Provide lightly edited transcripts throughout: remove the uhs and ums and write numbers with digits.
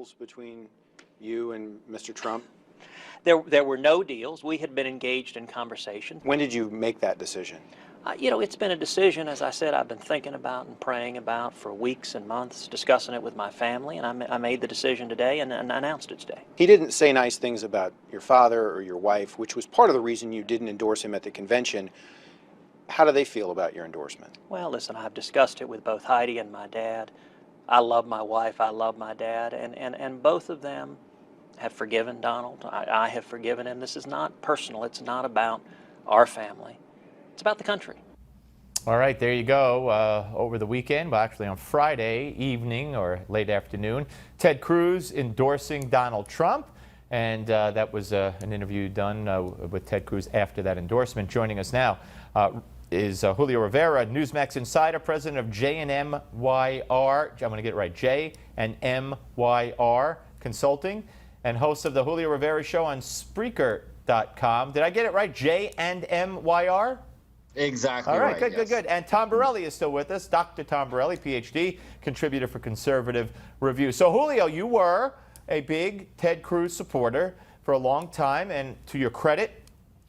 deals between you and Mr. Trump? There were no deals. We had been engaged in conversation. When did you make that decision? It's been a decision, as I said, I've been thinking about and praying about for weeks and months, discussing it with my family, and I made the decision today and announced it today. He didn't say nice things about your father or your wife, which was part of the reason you didn't endorse him at the convention. How do they feel about your endorsement? Well, listen, I've discussed it with both Heidi and my dad. I love my wife, I love my dad, and both of them have forgiven Donald. I have forgiven him. This is not personal. It's not about our family. It's about the country. All right, there you go. Over the weekend, well, actually on Friday evening or late afternoon, Ted Cruz endorsing Donald Trump. And that was an interview done with Ted Cruz after that endorsement. Joining us now is Julio Rivera, Newsmax insider, president of J&M YR. I'm going to get it right, J&M YR Consulting, and host of the Julio Rivera Show on Spreaker.com. Did I get it right? J&M YR? Exactly. All right, right, good. And Tom Borelli is still with us. Dr. Tom Borelli, PhD, contributor for Conservative Review. So, Julio, you were a big Ted Cruz supporter for a long time, and to your credit,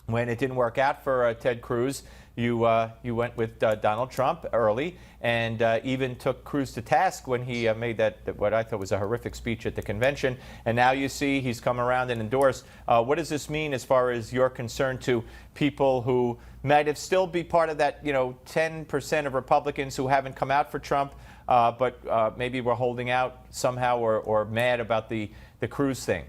when it didn't work out for Ted Cruz, you went with Donald Trump early, and even took Cruz to task when he made that what I thought was a horrific speech at the convention. And now you see he's come around and endorsed. What does this mean as far as your concern to people who might have still be part of that 10% of Republicans who haven't come out for Trump, but maybe we're holding out somehow or mad about the Cruz thing?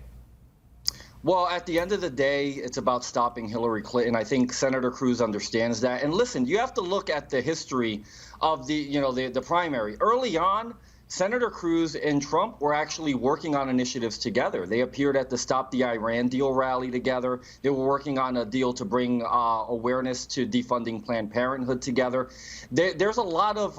Well, at the end of the day, it's about stopping Hillary Clinton. I think Senator Cruz understands that. And listen, you have to look at the history of the primary. Early on, Senator Cruz and Trump were actually working on initiatives together. They appeared at the Stop the Iran Deal rally together. They were working on a deal to bring awareness to defunding Planned Parenthood together. There's a lot of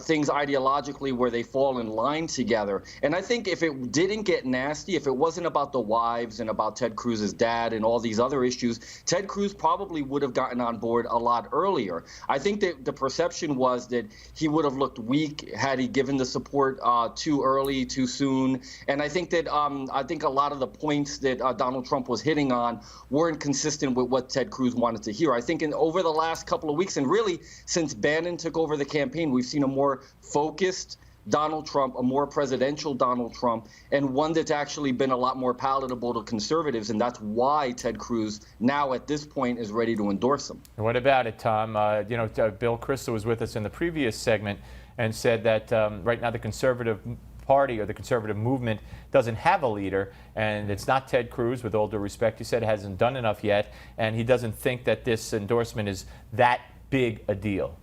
things ideologically where they fall in line together. And I think if it didn't get nasty, if it wasn't about the wives and about Ted Cruz's dad and all these other issues, Ted Cruz probably would have gotten on board a lot earlier. I think that the perception was that he would have looked weak had he given the support too early, too soon. And I think that a lot of the points that Donald Trump was hitting on weren't consistent with what Ted Cruz wanted to hear. I think over the last couple of weeks, and really since Bannon took over the campaign, we've seen a more focused Donald Trump, a more presidential Donald Trump, and one that's actually been a lot more palatable to conservatives. And that's why Ted Cruz now at this point is ready to endorse him. What about it, Tom? Bill Kristol was with us in the previous segment and said that right now the Conservative Party or the conservative movement doesn't have a leader, and it's not Ted Cruz, with all due respect. He said hasn't done enough yet, and he doesn't think that this endorsement is that big a deal.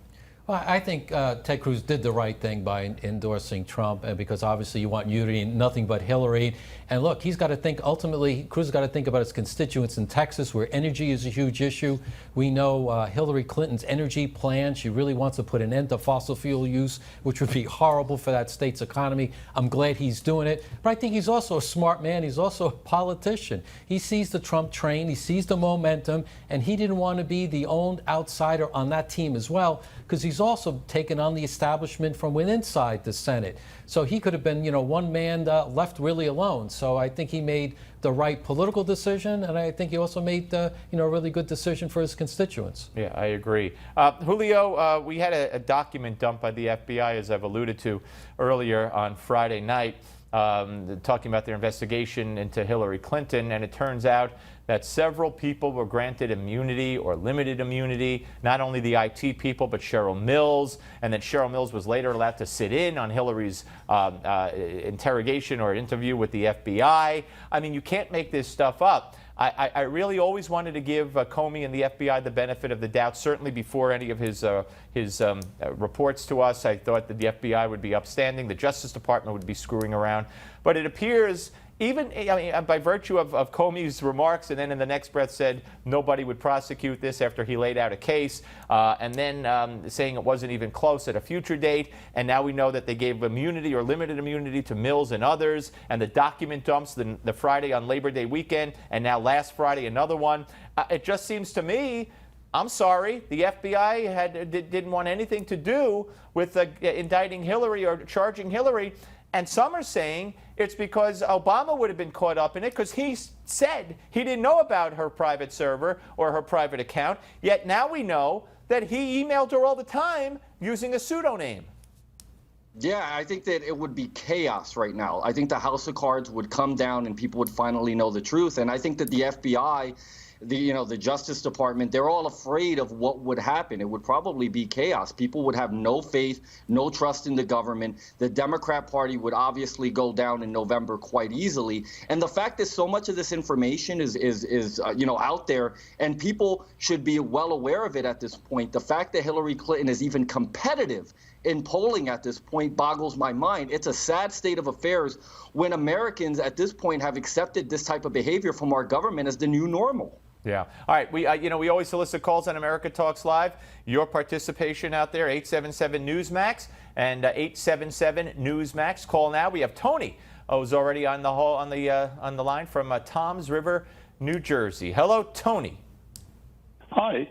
Well, I think Ted Cruz did the right thing by endorsing Trump, because obviously you want unity and nothing but Hillary. And look, he's got to think, ultimately, Cruz has got to think about his constituents in Texas, where energy is a huge issue. We know Hillary Clinton's energy plan. She really wants to put an end to fossil fuel use, which would be horrible for that state's economy. I'm glad he's doing it. But I think he's also a smart man. He's also a politician. He sees the Trump train. He sees the momentum. And he didn't want to be the owned outsider on that team as well, because he's also taken on the establishment from within inside the Senate. So he could have been, one man left really alone. So I think he made the right political decision, and I think he also made, a really good decision for his constituents. Yeah, I agree. Julio, we had a document dumped by the FBI, as I've alluded to earlier on Friday night, talking about their investigation into Hillary Clinton, and it turns out that several people were granted immunity or limited immunity, not only the IT people, but Cheryl Mills, and that Cheryl Mills was later allowed to sit in on Hillary's interrogation or interview with the FBI. I mean, you can't make this stuff up. I really always wanted to give Comey and the FBI the benefit of the doubt, certainly before any of his reports to us. I thought that the FBI would be upstanding, the Justice Department would be screwing around. But it appears, even by virtue of Comey's remarks, and then in the next breath said nobody would prosecute this after he laid out a case, and then saying it wasn't even close at a future date, and now we know that they gave immunity or limited immunity to Mills and others, and the document dumps the Friday on Labor Day weekend, and now last Friday another one. It just seems to me, I'm sorry, the FBI didn't want anything to do with indicting Hillary or charging Hillary. And some are saying it's because Obama would have been caught up in it because he said he didn't know about her private server or her private account. Yet now we know that he emailed her all the time using a pseudonym. Yeah, I think that it would be chaos right now. I think the house of cards would come down and people would finally know the truth. And I think that the FBI, the Justice Department, they're all afraid of what would happen. It would probably be chaos. People would have no faith, no trust in the government. The Democrat Party would obviously go down in November quite easily. And the fact that so much of this information is out there, and people should be well aware of it at this point. The fact that Hillary Clinton is even competitive in polling at this point boggles my mind. It's a sad state of affairs when Americans at this point have accepted this type of behavior from our government as the new normal. Yeah. All right. We always solicit calls on America Talks Live. Your participation out there, 877 Newsmax and 877 Newsmax. Call now. We have Tony, who's already on the line from Toms River, New Jersey. Hello, Tony. Hi.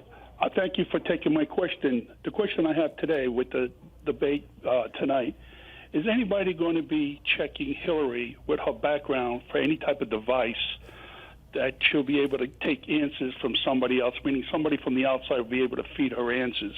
Thank you for taking my question. The question I have today with the debate tonight, is anybody going to be checking Hillary with her background for any type of device that she'll be able to take answers from somebody else, meaning somebody from the outside will be able to feed her answers?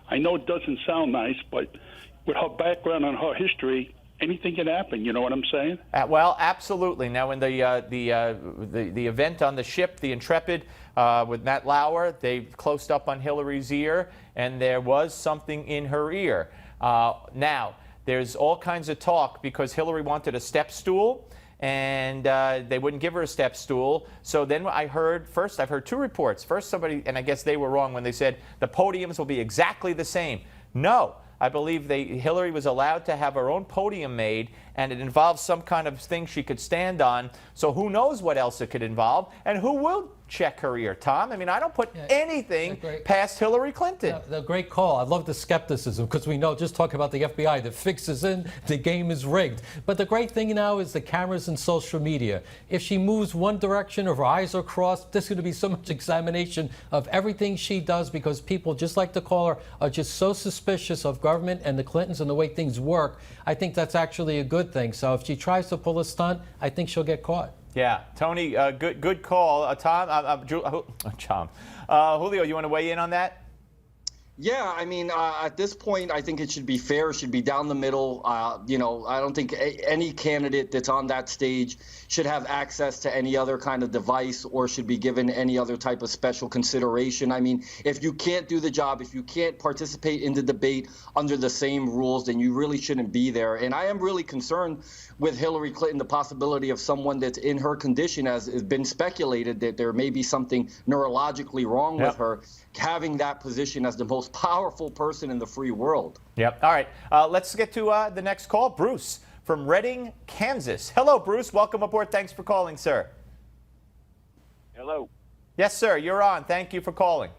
I know it doesn't sound nice, but with her background and her history, anything can happen. You know what I'm saying? Well, absolutely. Now, in the event on the ship, the Intrepid, with Matt Lauer, they closed up on Hillary's ear, and there was something in her ear. Now, there's all kinds of talk because Hillary wanted a step stool, and they wouldn't give her a step stool. So then I've heard two reports. First, somebody, and I guess they were wrong when they said the podiums will be exactly the same. No. I believe Hillary was allowed to have her own podium made, and it involves some kind of thing she could stand on. So who knows what else it could involve, and who will check her ear, Tom? I mean, I don't put anything past Hillary Clinton. The great call. I love the skepticism because we know, just talk about the FBI, the fix is in, the game is rigged. But the great thing now is the cameras and social media. If she moves one direction or her eyes are crossed, there's going to be so much examination of everything she does because people, just like the caller, are just so suspicious of government and the Clintons and the way things work. I think that's actually a good thing. So if she tries to pull a stunt, I think she'll get caught. Yeah, Tony, good call. Tom, Julio, you want to weigh in on that? Yeah, I mean, at this point, I think it should be fair. It should be down the middle. I don't think any candidate that's on that stage should have access to any other kind of device or should be given any other type of special consideration. I mean, if you can't do the job, if you can't participate in the debate under the same rules, then you really shouldn't be there. And I am really concerned with Hillary Clinton, the possibility of someone that's in her condition, as has been speculated, that there may be something neurologically wrong with her, having that position as the most powerful person in the free world. Yep. All right. Let's get to the next call. Bruce from Reading, Kansas. Hello, Bruce. Welcome aboard. Thanks for calling, sir. Hello. Yes, sir. You're on. Thank you for calling.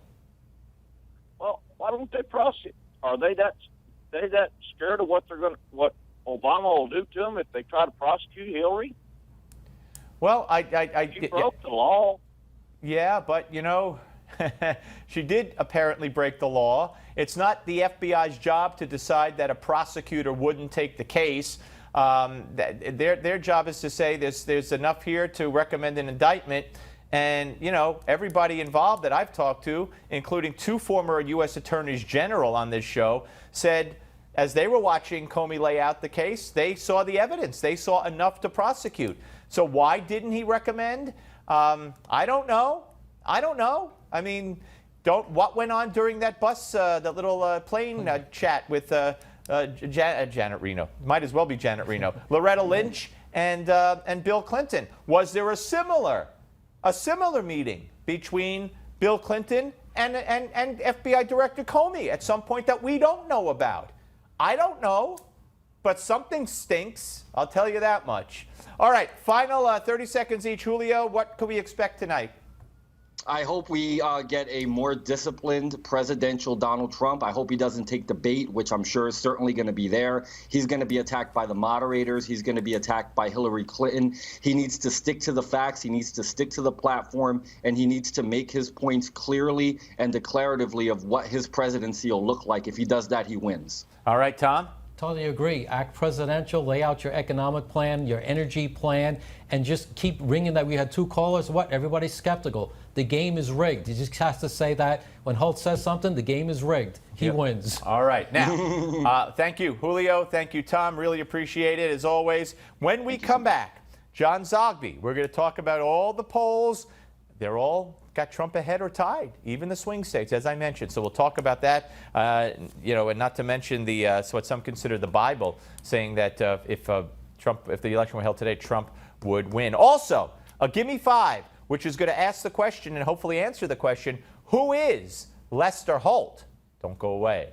Well, why don't they prosecute? Are they that scared of what Obama will do to them if they try to prosecute Hillary? Well, she broke the law. Yeah, but she did apparently break the law. It's not the FBI's job to decide that a prosecutor wouldn't take the case. Their job is to say there's enough here to recommend an indictment. And, everybody involved that I've talked to, including two former U.S. attorneys general on this show, said as they were watching Comey lay out the case, they saw the evidence. They saw enough to prosecute. So why didn't he recommend? I don't know. I mean, what went on during that bus, that little plane chat with Janet Reno? Might as well be Janet Reno. Loretta Lynch and Bill Clinton. Was there a similar meeting between Bill Clinton and FBI Director Comey at some point that we don't know about? I don't know, but something stinks. I'll tell you that much. All right, final 30 seconds each. Julio, what can we expect tonight? I hope we get a more disciplined presidential Donald Trump. I hope he doesn't take the bait, which I'm sure is certainly going to be there. He's going to be attacked by the moderators. He's going to be attacked by Hillary Clinton. He needs to stick to the facts. He needs to stick to the platform, and he needs to make his points clearly and declaratively of what his presidency will look like. If he does that, he wins. All right, Tom? Totally agree. Act presidential, lay out your economic plan, your energy plan, and just keep ringing that. We had 2 callers. What? Everybody's skeptical. The game is rigged. You just have to say that when Holt says something, the game is rigged. He wins. All right. Now, thank you, Julio. Thank you, Tom. Really appreciate it, as always. When we come back, John Zogby, we're going to talk about all the polls. They're all got Trump ahead or tied, even the swing states, as I mentioned. So we'll talk about that, and not to mention what some consider the Bible, saying that if the election were held today, Trump would win. Also, a Gimme 5, which is going to ask the question and hopefully answer the question, who is Lester Holt? Don't go away.